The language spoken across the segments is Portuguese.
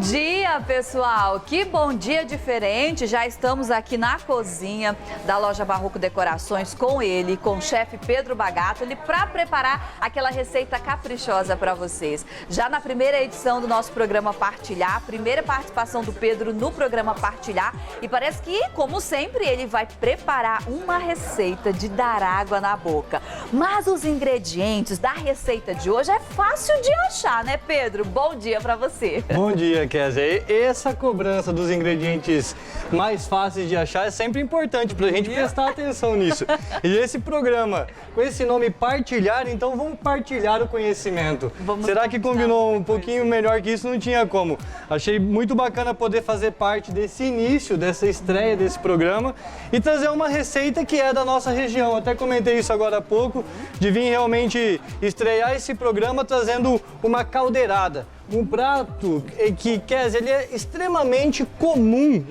dia, pessoal! Que bom dia diferente! Já estamos aqui na cozinha da loja Barroco Decorações com ele, com o chefe Pedro Bagatoli, para preparar aquela receita caprichosa para vocês. Já na primeira edição do nosso programa Partilhar, primeira participação do Pedro no programa Partilhar, e parece que, como sempre, ele vai preparar uma receita de dar água na boca. Mas os ingredientes da receita de hoje é fácil de achar, né, Pedro? Bom dia para você! Bom dia, Kézia. Essa cobrança dos ingredientes mais fáceis de achar é sempre importante para a gente prestar atenção nisso. E esse programa, com esse nome Partilhar, então vamos partilhar o conhecimento. Será que combinou um pouquinho melhor que isso? Não tinha como. Achei muito bacana poder fazer parte desse início, dessa estreia desse programa e trazer uma receita que é da nossa região. Até comentei isso agora há pouco, de vir realmente estrear esse programa trazendo uma caldeirada. Um prato que, Kézia, ele é extremamente comum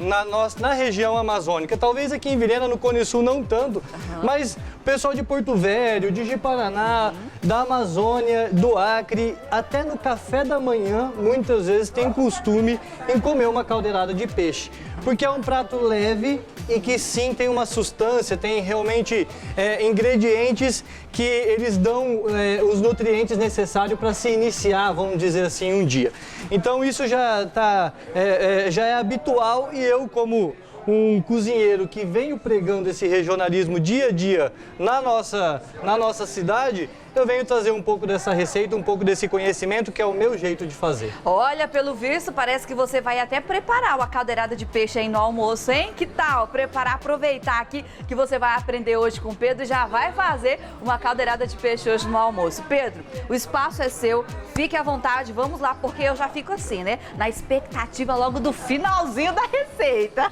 na região amazônica. Talvez aqui em Vilhena, no Cone Sul, não tanto, mas o pessoal de Porto Velho, de Ji-Paraná, da Amazônia, do Acre, até no café da manhã, muitas vezes tem costume em comer uma caldeirada de peixe. Porque é um prato leve e que sim tem uma substância, tem realmente ingredientes que eles dão os nutrientes necessários para se iniciar, vamos dizer assim, um dia. Então isso já é habitual e eu, como um cozinheiro que venho pregando esse regionalismo dia a dia na nossa cidade, eu venho trazer um pouco dessa receita, um pouco desse conhecimento, que é o meu jeito de fazer. Olha, pelo visto, parece que você vai até preparar uma caldeirada de peixe aí no almoço, hein? Que tal? Preparar, aproveitar aqui que você vai aprender hoje com o Pedro e já vai fazer uma caldeirada de peixe hoje no almoço. Pedro, o espaço é seu, fique à vontade, vamos lá, porque eu já fico assim, né? Na expectativa logo do finalzinho da receita.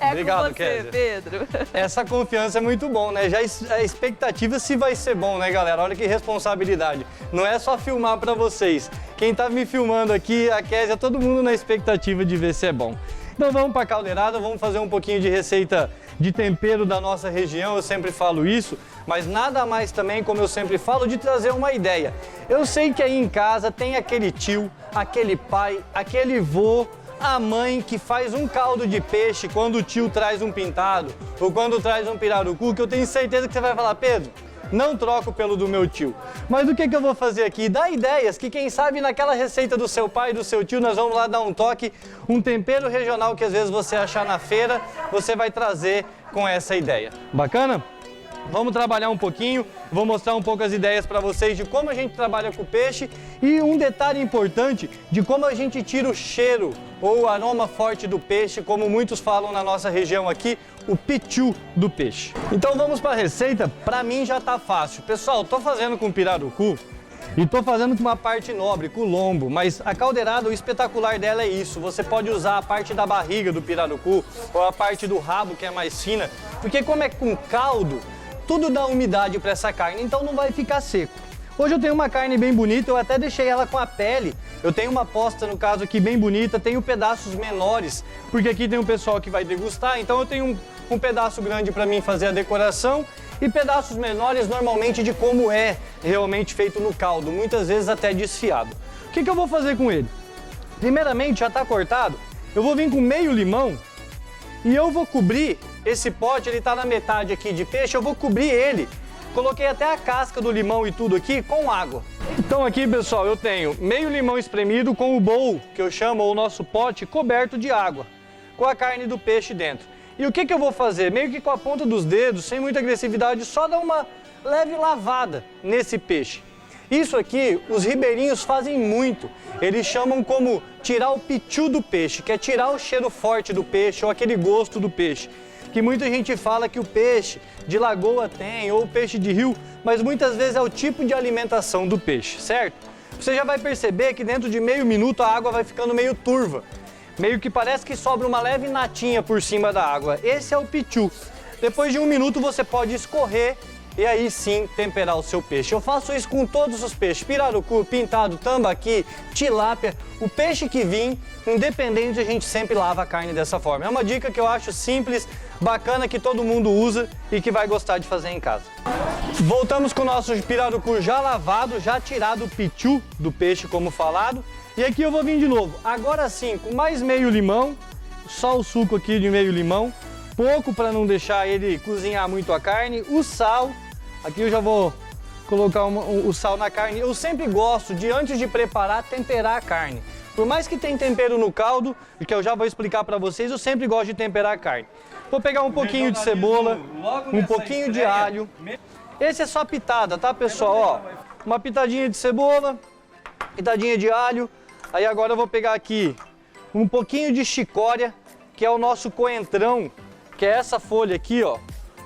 Obrigado, com você, Kézia. Pedro. Essa confiança é muito bom, né? Já a expectativa se vai ser bom, né, galera? Olha que responsabilidade. Não é só filmar para vocês. Quem tá me filmando aqui, a Kézia, todo mundo na expectativa de ver se é bom. Então vamos para a caldeirada, vamos fazer um pouquinho de receita de tempero da nossa região, eu sempre falo isso, mas nada mais também, como eu sempre falo, de trazer uma ideia. Eu sei que aí em casa tem aquele tio, aquele pai, aquele vô, a mãe que faz um caldo de peixe quando o tio traz um pintado ou quando traz um pirarucu, que eu tenho certeza que você vai falar, Pedro, não troco pelo do meu tio. Mas o que eu vou fazer aqui? Dar ideias que quem sabe naquela receita do seu pai e do seu tio nós vamos lá dar um toque, um tempero regional que às vezes você achar na feira, você vai trazer com essa ideia. Bacana? Vamos trabalhar um pouquinho, vou mostrar um pouco as ideias para vocês de como a gente trabalha com o peixe e um detalhe importante de como a gente tira o cheiro ou o aroma forte do peixe, como muitos falam na nossa região aqui, o pitiu do peixe. Então vamos para a receita, para mim já tá fácil. Pessoal, tô fazendo com pirarucu e tô fazendo com uma parte nobre, com o lombo, mas a caldeirada, o espetacular dela é isso. Você pode usar a parte da barriga do pirarucu ou a parte do rabo que é mais fina, porque como é com caldo, tudo dá umidade para essa carne, então não vai ficar seco. Hoje eu tenho uma carne bem bonita, eu até deixei ela com a pele. Eu tenho uma posta, no caso aqui, bem bonita, tenho pedaços menores, porque aqui tem um pessoal que vai degustar, então eu tenho um pedaço grande para mim fazer a decoração e pedaços menores normalmente de como é realmente feito no caldo, muitas vezes até desfiado. O que eu vou fazer com ele? Primeiramente, já está cortado, eu vou vir com meio limão e eu vou cobrir esse pote, ele está na metade aqui de peixe, eu vou cobrir ele. Coloquei até a casca do limão e tudo aqui com água. Então aqui, pessoal, eu tenho meio limão espremido com o bowl, que eu chamo, ou o nosso pote, coberto de água, com a carne do peixe dentro. E o que eu vou fazer? Meio que com a ponta dos dedos, sem muita agressividade, só dar uma leve lavada nesse peixe. Isso aqui, os ribeirinhos fazem muito. Eles chamam como tirar o pitiu do peixe, que é tirar o cheiro forte do peixe ou aquele gosto do peixe. Que muita gente fala que o peixe de lagoa tem, ou o peixe de rio, mas muitas vezes é o tipo de alimentação do peixe, certo? Você já vai perceber que dentro de meio minuto a água vai ficando meio turva, meio que parece que sobra uma leve natinha por cima da água. Esse é o pitiu. Depois de um minuto você pode escorrer e aí sim temperar o seu peixe. Eu faço isso com todos os peixes, pirarucu, pintado, tambaqui, tilápia, o peixe que vir, independente, a gente sempre lava a carne dessa forma. É uma dica que eu acho simples, bacana, que todo mundo usa e que vai gostar de fazer em casa. Voltamos com o nosso pirarucu já lavado, já tirado o pitiu do peixe, como falado. E aqui eu vou vir de novo, agora sim, com mais meio limão, só o suco aqui de meio limão, pouco para não deixar ele cozinhar muito a carne, o sal, aqui eu já vou colocar o sal na carne. Eu sempre gosto de, antes de preparar, temperar a carne. Por mais que tenha tempero no caldo, que eu já vou explicar para vocês, eu sempre gosto de temperar a carne. Vou pegar um pouquinho de cebola, um pouquinho de alho. Esse é só pitada, tá, pessoal? Ó, uma pitadinha de cebola, pitadinha de alho. Aí agora eu vou pegar aqui um pouquinho de chicória, que é o nosso coentrão, que é essa folha aqui, ó.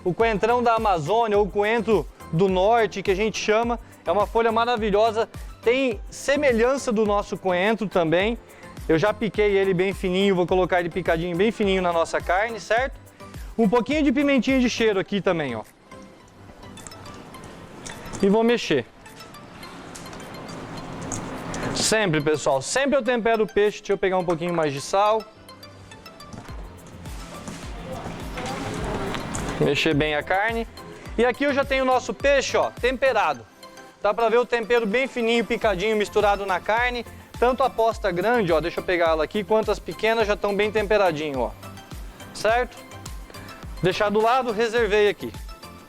O coentrão da Amazônia, ou coentro do norte, que a gente chama. É uma folha maravilhosa, tem semelhança do nosso coentro também. Eu já piquei ele bem fininho, vou colocar ele picadinho bem fininho na nossa carne, certo? Um pouquinho de pimentinha de cheiro aqui também, ó. E vou mexer. Sempre, pessoal, sempre eu tempero o peixe. Deixa eu pegar um pouquinho mais de sal. Mexer bem a carne. E aqui eu já tenho o nosso peixe, ó, temperado. Dá pra ver o tempero bem fininho, picadinho, misturado na carne. Tanto a posta grande, ó, deixa eu pegar ela aqui, quanto as pequenas já estão bem temperadinho, ó. Certo? Deixar do lado, reservei aqui.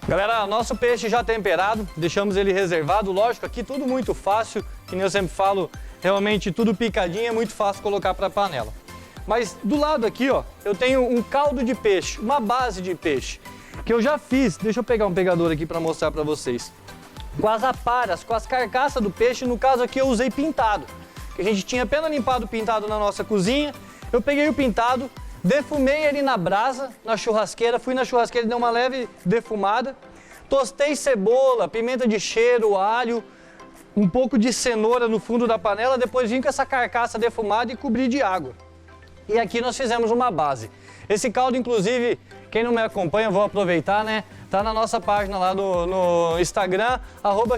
Galera, nosso peixe já temperado, deixamos ele reservado. Lógico, aqui tudo muito fácil, que nem eu sempre falo, realmente tudo picadinho, é muito fácil colocar para a panela. Mas do lado aqui, ó, eu tenho um caldo de peixe, uma base de peixe, que eu já fiz. Deixa eu pegar um pegador aqui para mostrar para vocês. Com as aparas, com as carcaças do peixe, no caso aqui eu usei pintado. Que a gente tinha apenas limpado o pintado na nossa cozinha. Eu peguei o pintado, defumei ele na brasa, na churrasqueira, fui na churrasqueira e dei uma leve defumada. Tostei cebola, pimenta de cheiro, alho, um pouco de cenoura no fundo da panela, depois vim com essa carcaça defumada e cobri de água. E aqui nós fizemos uma base. Esse caldo, inclusive, quem não me acompanha, vou aproveitar, né? Tá na nossa página lá no Instagram,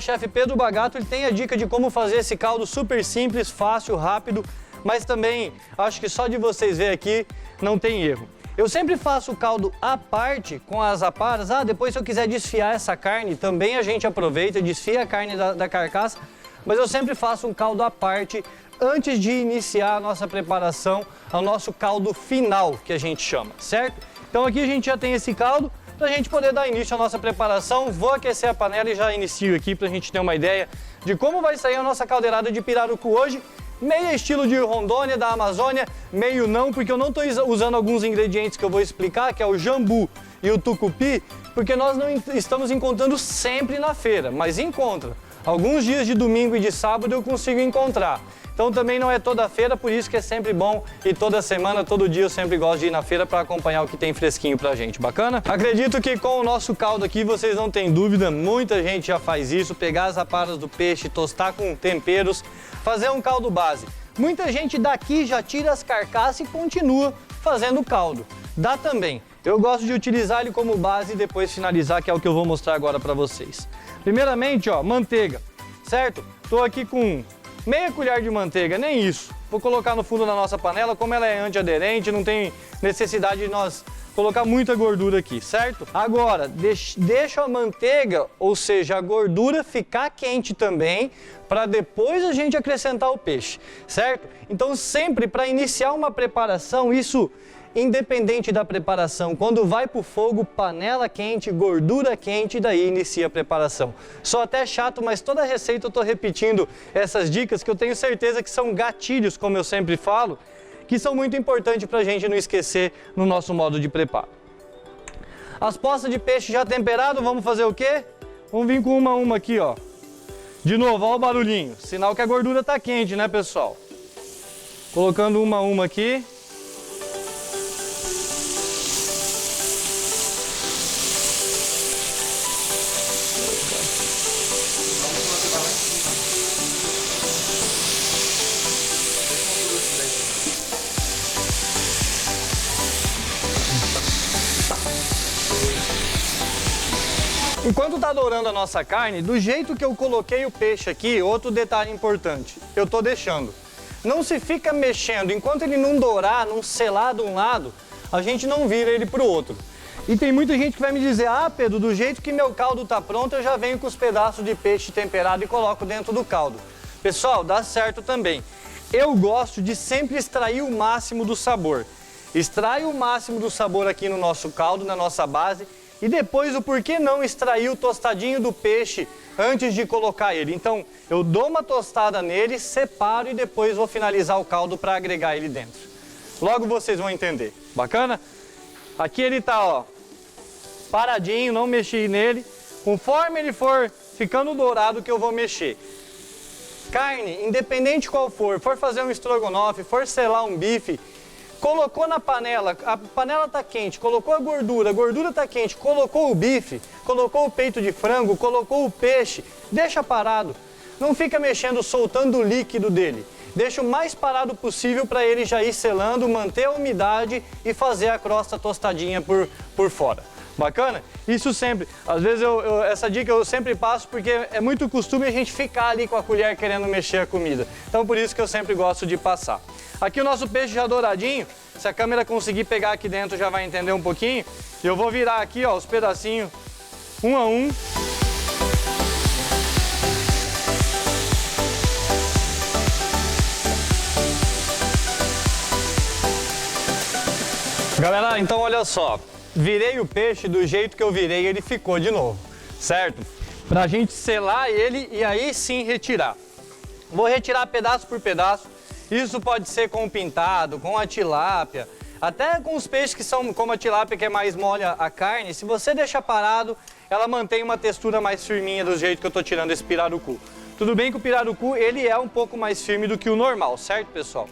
@chefpedrobagato. Ele tem a dica de como fazer esse caldo super simples, fácil, rápido, mas também acho que só de vocês verem aqui não tem erro. Eu sempre faço o caldo à parte com as aparas. Depois se eu quiser desfiar essa carne, também a gente aproveita, desfia a carne da carcaça, mas eu sempre faço um caldo à parte antes de iniciar a nossa preparação, ao nosso caldo final, que a gente chama, certo? Então aqui a gente já tem esse caldo, para a gente poder dar início à nossa preparação. Vou aquecer a panela e já inicio aqui para a gente ter uma ideia de como vai sair a nossa caldeirada de pirarucu hoje. Meio estilo de Rondônia, da Amazônia, meio não, porque eu não estou usando alguns ingredientes que eu vou explicar, que é o jambu e o tucupi, porque nós não estamos encontrando sempre na feira, mas encontra. Alguns dias de domingo e de sábado eu consigo encontrar. Então também não é toda feira, por isso que é sempre bom, e toda semana, todo dia eu sempre gosto de ir na feira para acompanhar o que tem fresquinho pra gente, bacana? Acredito que com o nosso caldo aqui vocês não têm dúvida, muita gente já faz isso, pegar as aparas do peixe, tostar com temperos, fazer um caldo base. Muita gente daqui já tira as carcaças e continua fazendo o caldo. Dá também. Eu gosto de utilizar ele como base e depois finalizar, que é o que eu vou mostrar agora para vocês. Primeiramente, ó, manteiga, certo? Tô aqui com meia colher de manteiga, nem isso. Vou colocar no fundo da nossa panela, como ela é antiaderente, não tem necessidade de nós colocar muita gordura aqui, certo? Agora, deixa a manteiga, ou seja, a gordura ficar quente também, para depois a gente acrescentar o peixe, certo? Então sempre para iniciar uma preparação, isso independente da preparação, quando vai para o fogo, panela quente, gordura quente, daí inicia a preparação. Sou até chato, mas toda receita eu estou repetindo essas dicas que eu tenho certeza que são gatilhos, como eu sempre falo, que são muito importantes para a gente não esquecer no nosso modo de preparo. As postas de peixe já temperado, vamos fazer o quê? Vamos vir com uma aqui, ó. De novo, ó o barulhinho, sinal que a gordura está quente, né, pessoal? Colocando uma aqui. Enquanto tá dourando a nossa carne, do jeito que eu coloquei o peixe aqui, outro detalhe importante, eu tô deixando. Não se fica mexendo, enquanto ele não dourar, não selar de um lado, a gente não vira ele pro outro. E tem muita gente que vai me dizer, ah Pedro, do jeito que meu caldo tá pronto, eu já venho com os pedaços de peixe temperado e coloco dentro do caldo. Pessoal, dá certo também. Eu gosto de sempre extrair o máximo do sabor. Extrai o máximo do sabor aqui no nosso caldo, na nossa base, e depois o porquê não extrair o tostadinho do peixe antes de colocar ele. Então, eu dou uma tostada nele, separo e depois vou finalizar o caldo para agregar ele dentro. Logo vocês vão entender. Bacana? Aqui ele tá, ó, paradinho, não mexi nele. Conforme ele for ficando dourado que eu vou mexer. Carne, independente qual for fazer um estrogonofe, for selar um bife, colocou na panela, a panela tá quente, colocou a gordura tá quente, colocou o bife, colocou o peito de frango, colocou o peixe, deixa parado. Não fica mexendo, soltando o líquido dele. Deixa o mais parado possível para ele já ir selando, manter a umidade e fazer a crosta tostadinha por fora. Bacana? Isso sempre. Às vezes essa dica eu sempre passo porque é muito costume a gente ficar ali com a colher querendo mexer a comida. Então por isso que eu sempre gosto de passar. Aqui o nosso peixe já douradinho. Se a câmera conseguir pegar aqui dentro já vai entender um pouquinho. Eu vou virar aqui, ó, os pedacinhos um a um. Galera, então olha só. Virei o peixe do jeito que eu virei, ele ficou de novo, certo? Pra gente selar ele e aí sim retirar. Vou retirar pedaço por pedaço. Isso pode ser com o pintado, com a tilápia, até com os peixes que são como a tilápia, que é mais mole a carne. Se você deixar parado, ela mantém uma textura mais firminha do jeito que eu tô tirando esse pirarucu. Tudo bem que o pirarucu, ele é um pouco mais firme do que o normal, certo, pessoal?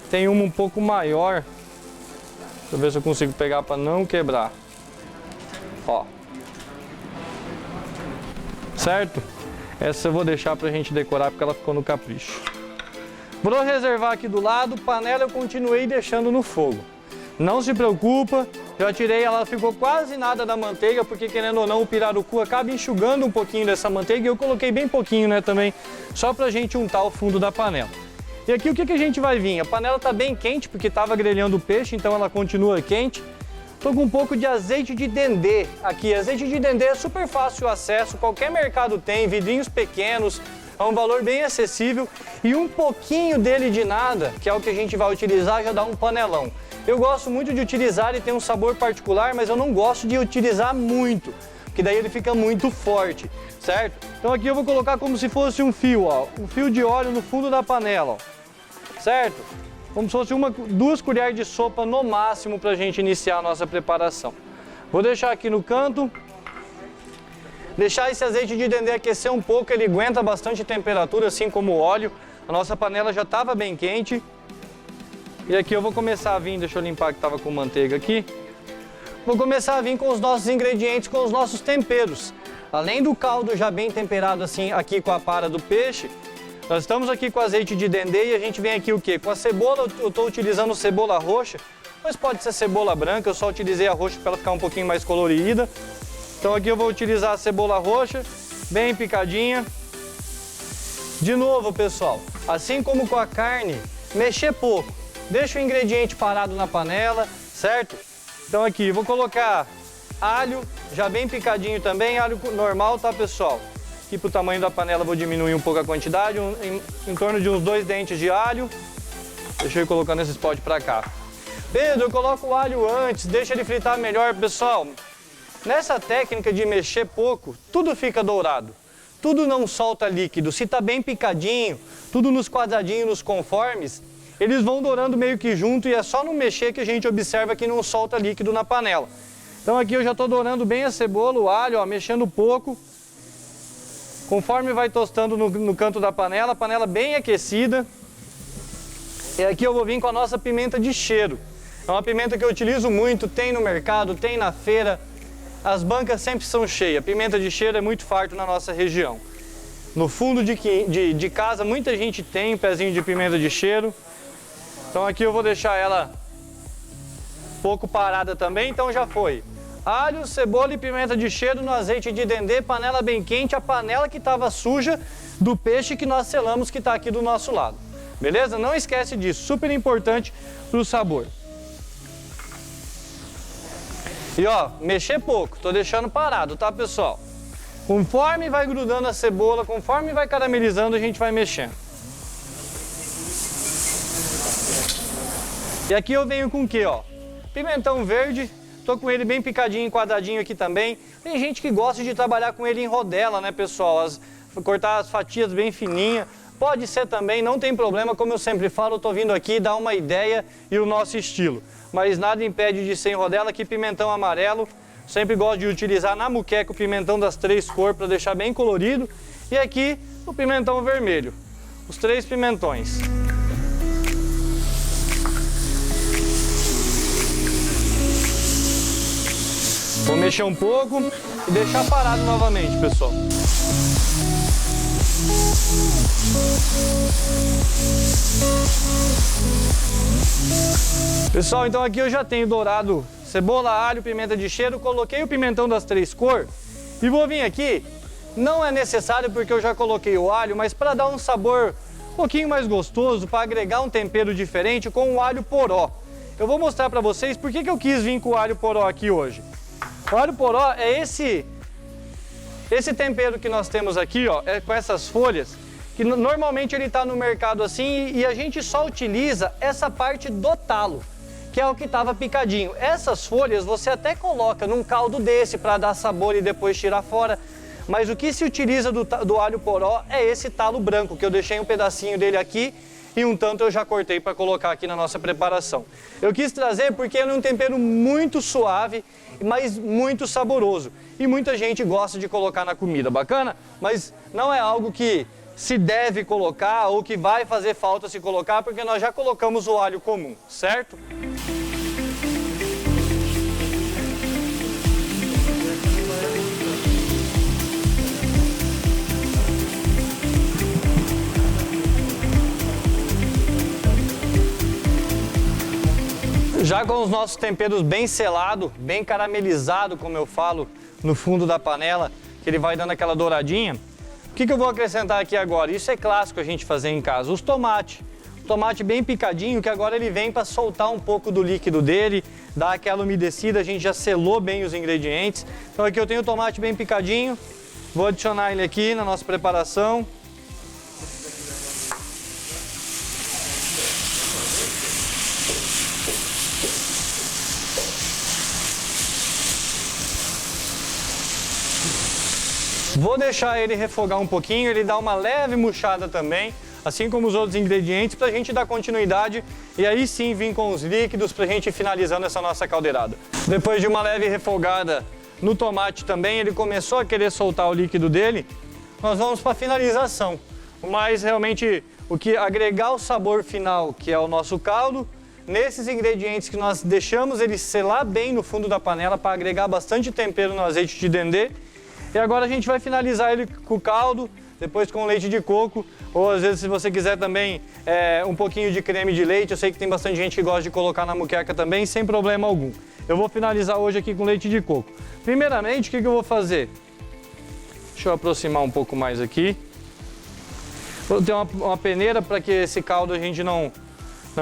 Tem uma um pouco maior. Deixa eu ver se eu consigo pegar para não quebrar. Ó. Certo? Essa eu vou deixar pra gente decorar porque ela ficou no capricho. Vou reservar aqui do lado, panela eu continuei deixando no fogo. Não se preocupa, já tirei, ela ficou quase nada da manteiga, porque querendo ou não o pirarucu acaba enxugando um pouquinho dessa manteiga e eu coloquei bem pouquinho, né, também, só pra gente untar o fundo da panela. E aqui o que a gente vai vir? A panela tá bem quente porque estava grelhando o peixe, então ela continua quente. Tô com um pouco de azeite de dendê aqui. Azeite de dendê é super fácil o acesso, qualquer mercado tem, vidrinhos pequenos, é um valor bem acessível. E um pouquinho dele de nada, que é o que a gente vai utilizar, já dá um panelão. Eu gosto muito de utilizar, ele tem um sabor particular, mas eu não gosto de utilizar muito, porque daí ele fica muito forte, certo? Então aqui eu vou colocar como se fosse um fio, ó, um fio de óleo no fundo da panela, ó. Certo? Como se fosse duas colheres de sopa no máximo para a gente iniciar a nossa preparação. Vou deixar aqui no canto. Deixar esse azeite de dendê aquecer um pouco, ele aguenta bastante temperatura, assim como o óleo. A nossa panela já estava bem quente. E aqui eu vou começar a vir, deixa eu limpar que estava com manteiga aqui. Vou começar a vir com os nossos ingredientes, com os nossos temperos. Além do caldo já bem temperado assim, aqui com a para do peixe, nós estamos aqui com azeite de dendê e a gente vem aqui o quê? Com a cebola, eu estou utilizando cebola roxa, mas pode ser cebola branca, eu só utilizei a roxa para ela ficar um pouquinho mais colorida. Então aqui eu vou utilizar a cebola roxa, bem picadinha. De novo, pessoal, assim como com a carne, mexer pouco. Deixa o ingrediente parado na panela, certo? Então aqui, vou colocar alho, já bem picadinho também, alho normal, tá, pessoal? Aqui pro tamanho da panela vou diminuir um pouco a quantidade, em torno de uns 2 dentes de alho. Deixa eu ir colocando esse pote pra cá. Pedro, eu coloco o alho antes, deixa ele fritar melhor. Pessoal, nessa técnica de mexer pouco, tudo fica dourado. Tudo não solta líquido. Se tá bem picadinho, tudo nos quadradinhos, nos conformes, eles vão dourando meio que junto e é só no mexer que a gente observa que não solta líquido na panela. Então aqui eu já tô dourando bem a cebola, o alho, ó, mexendo pouco. Conforme vai tostando no canto da panela, a panela bem aquecida. E aqui eu vou vir com a nossa pimenta de cheiro. É uma pimenta que eu utilizo muito, tem no mercado, tem na feira. As bancas sempre são cheias. Pimenta de cheiro é muito farto na nossa região. No fundo de casa, muita gente tem um pezinho de pimenta de cheiro. Então aqui eu vou deixar ela um pouco parada também, então já foi. alho, cebola e pimenta de cheiro no azeite de dendê, panela bem quente, a panela que estava suja do peixe que nós selamos que está aqui do nosso lado. Beleza? Não esquece disso, super importante para o sabor. E ó, mexer pouco, tô deixando parado, tá, pessoal? Conforme vai grudando a cebola, conforme vai caramelizando, a gente vai mexendo. E aqui eu venho com o quê, ó? Pimentão verde, tô com ele bem picadinho, quadradinho aqui também. Tem gente que gosta de trabalhar com ele em rodela, né, pessoal? Cortar as fatias bem fininhas. Pode ser também, não tem problema, como eu sempre falo, eu tô vindo aqui dar uma ideia e o nosso estilo. Mas nada impede de ser em rodela. Aqui pimentão amarelo, sempre gosto de utilizar na muqueca o pimentão das 3 cores para deixar bem colorido. E aqui o pimentão vermelho, os 3 pimentões. Vou mexer um pouco e deixar parado novamente, pessoal. Pessoal, então aqui eu já tenho dourado cebola, alho, pimenta de cheiro, coloquei o pimentão das 3 cores e vou vir aqui. Não é necessário porque eu já coloquei o alho, mas para dar um sabor um pouquinho mais gostoso, para agregar um tempero diferente com o alho poró. Eu vou mostrar para vocês por que eu quis vir com o alho poró aqui hoje. O alho poró é esse tempero que nós temos aqui, ó, com essas folhas, que normalmente ele está no mercado assim e a gente só utiliza essa parte do talo, que é o que estava picadinho. Essas folhas você até coloca num caldo desse para dar sabor e depois tirar fora, mas o que se utiliza do alho poró é esse talo branco, que eu deixei um pedacinho dele aqui e um tanto eu já cortei para colocar aqui na nossa preparação. Eu quis trazer porque ele é um tempero muito suave, mas muito saboroso. E muita gente gosta de colocar na comida, bacana? Mas não é algo que se deve colocar ou que vai fazer falta se colocar, porque nós já colocamos o alho comum, certo? Já com os nossos temperos bem selados, bem caramelizados, como eu falo, no fundo da panela, que ele vai dando aquela douradinha, o que eu vou acrescentar aqui agora? Isso é clássico a gente fazer em casa, os tomates. Tomate bem picadinho, que agora ele vem para soltar um pouco do líquido dele, dar aquela umedecida, a gente já selou bem os ingredientes. Então aqui eu tenho o tomate bem picadinho, vou adicionar ele aqui na nossa preparação. Vou deixar ele refogar um pouquinho, ele dá uma leve murchada também, assim como os outros ingredientes, para a gente dar continuidade e aí sim vir com os líquidos para a gente ir finalizando essa nossa caldeirada. Depois de uma leve refogada no tomate também, ele começou a querer soltar o líquido dele, nós vamos para a finalização. Mas realmente o que agregar o sabor final, que é o nosso caldo, nesses ingredientes que nós deixamos ele selar bem no fundo da panela para agregar bastante tempero no azeite de dendê. E agora a gente vai finalizar ele com o caldo, depois com leite de coco, ou às vezes se você quiser também um pouquinho de creme de leite, eu sei que tem bastante gente que gosta de colocar na muqueca também, sem problema algum. Eu vou finalizar hoje aqui com leite de coco. Primeiramente, o que eu vou fazer? Deixa eu aproximar um pouco mais aqui. Vou ter uma peneira para que esse caldo a gente não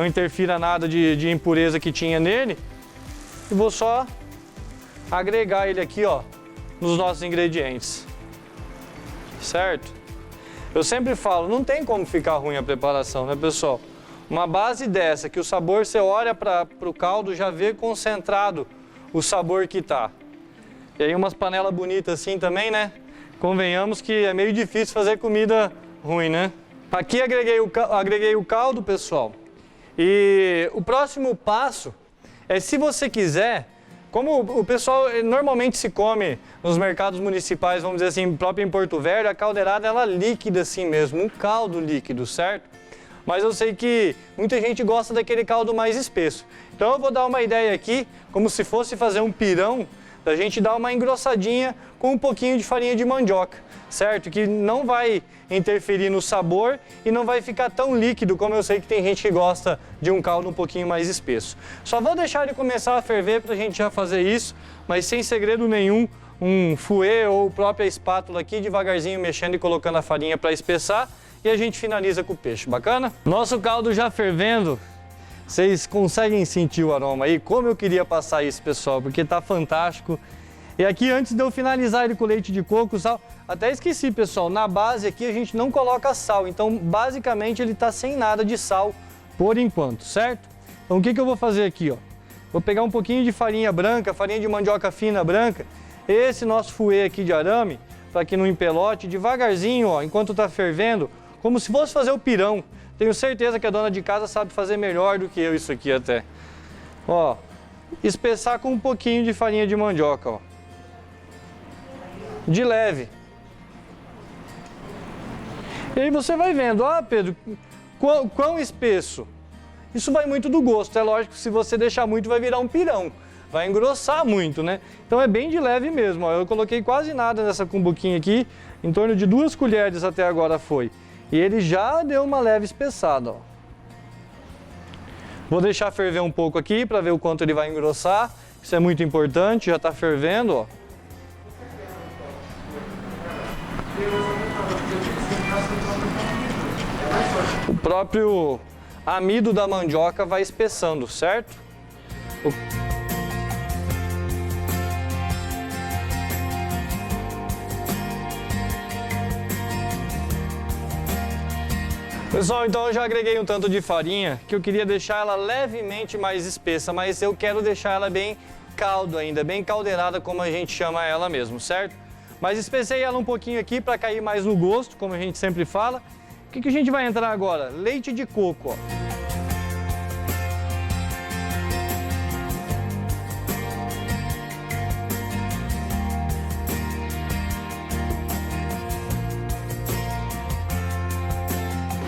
interfira nada de impureza que tinha nele. E vou só agregar ele aqui, ó, nos nossos ingredientes, certo? Eu sempre falo, não tem como ficar ruim a preparação, né, pessoal? Uma base dessa, que o sabor, você olha para o caldo, já vê concentrado o sabor que tá. E aí umas panelas bonitas assim também, né? Convenhamos que é meio difícil fazer comida ruim, né? Aqui agreguei o caldo, pessoal. E o próximo passo é, se você quiser, como o pessoal normalmente se come nos mercados municipais, vamos dizer assim, próprio em Porto Velho, a caldeirada ela é líquida assim mesmo, um caldo líquido, certo? Mas eu sei que muita gente gosta daquele caldo mais espesso. Então eu vou dar uma ideia aqui, como se fosse fazer um pirão, da gente dar uma engrossadinha com um pouquinho de farinha de mandioca, certo? Que não vai interferir no sabor e não vai ficar tão líquido, como eu sei que tem gente que gosta de um caldo um pouquinho mais espesso. Só vou deixar ele começar a ferver para a gente já fazer isso, mas sem segredo nenhum, um fouet ou própria espátula aqui, devagarzinho mexendo e colocando a farinha para espessar, e a gente finaliza com o peixe, bacana? Nosso caldo já fervendo, vocês conseguem sentir o aroma aí? Como eu queria passar isso, pessoal, porque tá fantástico. E aqui, antes de eu finalizar ele com leite de coco, sal, até esqueci, pessoal, na base aqui a gente não coloca sal, então basicamente ele tá sem nada de sal por enquanto, certo? Então o que eu vou fazer aqui, ó? Vou pegar um pouquinho de farinha branca, farinha de mandioca fina branca, esse nosso fouet aqui de arame, para que não empelote, devagarzinho, ó, enquanto tá fervendo, como se fosse fazer o pirão. Tenho certeza que a dona de casa sabe fazer melhor do que eu isso aqui até. Ó, espessar com um pouquinho de farinha de mandioca, ó. De leve. E aí você vai vendo, Pedro, quão espesso? Isso vai muito do gosto, é lógico que se você deixar muito vai virar um pirão. Vai engrossar muito, né? Então é bem de leve mesmo, ó. Eu coloquei quase nada nessa cumbuquinha aqui, em torno de 2 colheres até agora foi. E ele já deu uma leve espessada, ó. Vou deixar ferver um pouco aqui para ver o quanto ele vai engrossar. Isso é muito importante, já está fervendo, ó. O próprio amido da mandioca vai espessando, certo? Pessoal, então eu já agreguei um tanto de farinha que eu queria deixar ela levemente mais espessa, mas eu quero deixar ela bem caldo ainda, bem caldeirada como a gente chama ela mesmo, certo? Mas espessei ela um pouquinho aqui para cair mais no gosto, como a gente sempre fala. O que a gente vai entrar agora? Leite de coco, ó.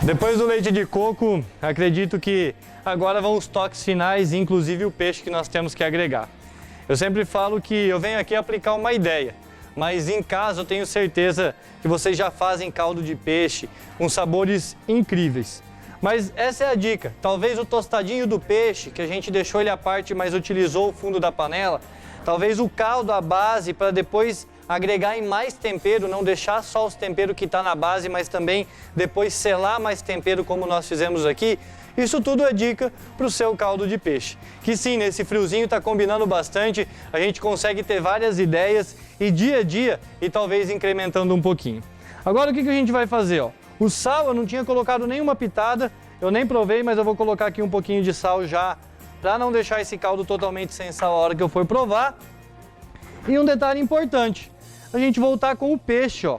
Depois do leite de coco, acredito que agora vão os toques finais, inclusive o peixe que nós temos que agregar. Eu sempre falo que eu venho aqui aplicar uma ideia, mas em casa eu tenho certeza que vocês já fazem caldo de peixe com sabores incríveis. Mas essa é a dica, talvez o tostadinho do peixe, que a gente deixou ele à parte, mas utilizou o fundo da panela, talvez o caldo à base para depois agregar em mais tempero, não deixar só os temperos que está na base, mas também depois selar mais tempero como nós fizemos aqui. Isso tudo é dica para o seu caldo de peixe. Que sim, nesse friozinho está combinando bastante, a gente consegue ter várias ideias e dia a dia e talvez incrementando um pouquinho. Agora o que a gente vai fazer? Ó? O sal eu não tinha colocado nenhuma pitada, eu nem provei, mas eu vou colocar aqui um pouquinho de sal já para não deixar esse caldo totalmente sem sal a hora que eu for provar. E um detalhe importante, a gente voltar com o peixe, ó,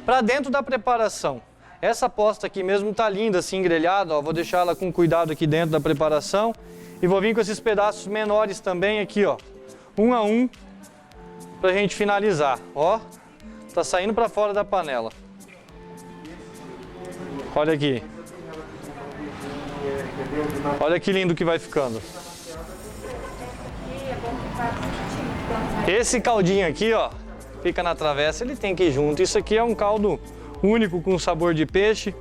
para dentro da preparação. Essa posta aqui mesmo tá linda, assim, grelhada, ó, vou deixar ela com cuidado aqui dentro da preparação. E vou vir com esses pedaços menores também aqui, ó, um a um, pra gente finalizar, ó. Tá saindo para fora da panela. Olha aqui. Olha que lindo que vai ficando. Esse caldinho aqui, ó, fica na travessa, ele tem que ir junto. Isso aqui é um caldo único com sabor de peixe.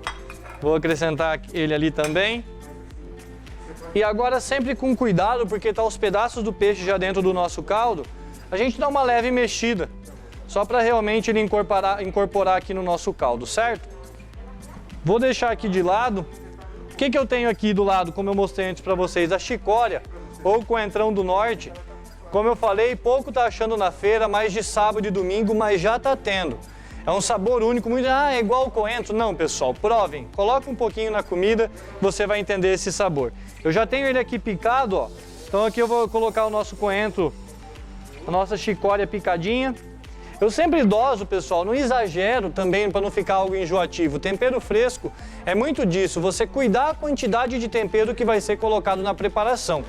Vou acrescentar ele ali também. E agora sempre com cuidado, porque tá os pedaços do peixe já dentro do nosso caldo. A gente dá uma leve mexida, só para realmente ele incorporar aqui no nosso caldo, certo? Vou deixar aqui de lado. O que eu tenho aqui do lado, como eu mostrei antes para vocês? A chicória, ou coentrão do norte. Como eu falei, pouco tá achando na feira, mais de sábado e domingo, mas já tá tendo. É um sabor único, muito, é igual o coentro. Não, pessoal, provem. Coloca um pouquinho na comida, você vai entender esse sabor. Eu já tenho ele aqui picado, ó. Então aqui eu vou colocar o nosso coentro, a nossa chicória picadinha. Eu sempre doso, pessoal, não exagero também para não ficar algo enjoativo. Tempero fresco é muito disso, você cuidar a quantidade de tempero que vai ser colocado na preparação.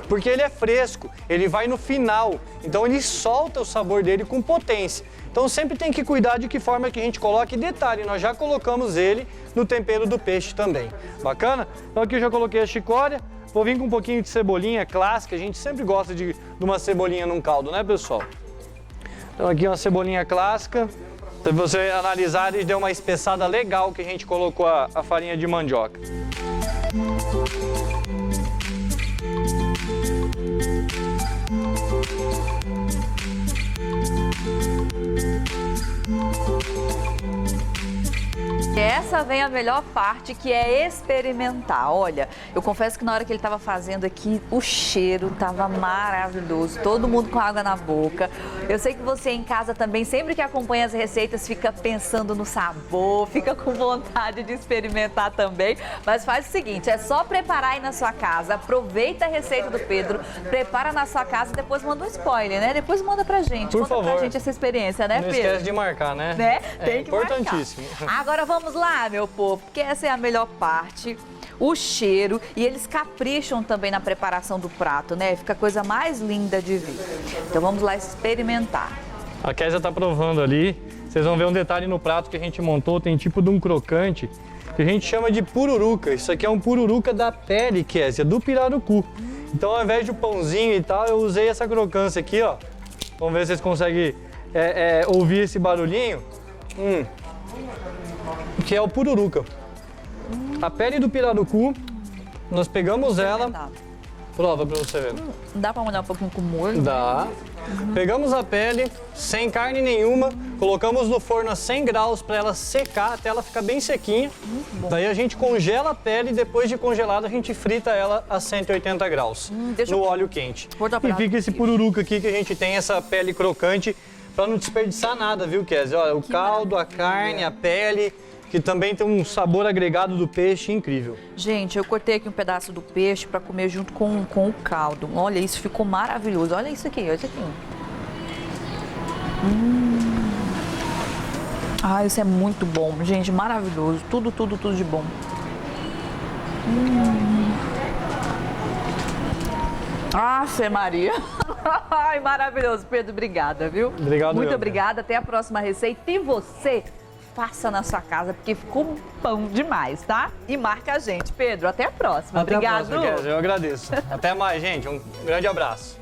Porque ele é fresco, ele vai no final, então ele solta o sabor dele com potência. Então sempre tem que cuidar de que forma que a gente coloca. E detalhe, nós já colocamos ele no tempero do peixe também. Bacana? Então aqui eu já coloquei a chicória, vou vir com um pouquinho de cebolinha clássica, a gente sempre gosta de uma cebolinha num caldo, né, pessoal? Então aqui uma cebolinha clássica. Se você analisar, ele deu uma espessada legal que a gente colocou a farinha de mandioca. Essa vem a melhor parte, que é experimentar. Olha, eu confesso que na hora que ele estava fazendo aqui, o cheiro estava maravilhoso. Todo mundo com água na boca. Eu sei que você em casa também, sempre que acompanha as receitas, fica pensando no sabor, fica com vontade de experimentar também. Mas faz o seguinte, é só preparar aí na sua casa, aproveita a receita do Pedro, prepara na sua casa e depois manda um spoiler, né? Depois manda pra gente. Por Conta favor. pra gente essa experiência, né, Não Pedro? esquece de marcar, né? Tem que importantíssimo. marcar. Agora vamos lá, meu povo, porque essa é a melhor parte, o cheiro, e eles capricham também na preparação do prato, né? Fica a coisa mais linda de ver. Então vamos lá experimentar. A Kézia tá provando ali. Vocês vão ver um detalhe no prato que a gente montou, tem tipo de um crocante que a gente chama de pururuca. Isso aqui é um pururuca da pele, Kézia, do pirarucu. Então ao invés de um pãozinho e tal, eu usei essa crocância aqui, ó. Vamos ver se vocês conseguem ouvir esse barulhinho. Que é o pururuca. A pele do pirarucu, nós pegamos ela. Prova pra você ver. Dá pra molhar um pouquinho com molho? Dá. Pegamos a pele, sem carne nenhuma, colocamos no forno a 100 graus para ela secar, até ela ficar bem sequinha. Daí a gente congela a pele e depois de congelada a gente frita ela a 180 graus no óleo quente. E fica esse pururuca aqui que a gente tem essa pele crocante para não desperdiçar nada, viu, Kézia? Olha, o caldo, a carne, a pele, que também tem um sabor agregado do peixe incrível. Gente, eu cortei aqui um pedaço do peixe para comer junto com o caldo. Olha, isso ficou maravilhoso. Olha isso aqui, olha isso aqui. Ah, isso é muito bom, gente, maravilhoso. Tudo de bom. Fê Maria. Ai, maravilhoso, Pedro, obrigada, viu? Obrigado. Muito obrigada, até a próxima receita. E você, faça na sua casa, porque ficou bom demais, tá? E marca a gente. Pedro, até a próxima. Até obrigado. A próxima, Kézia, eu agradeço. Até mais, gente. Um grande abraço.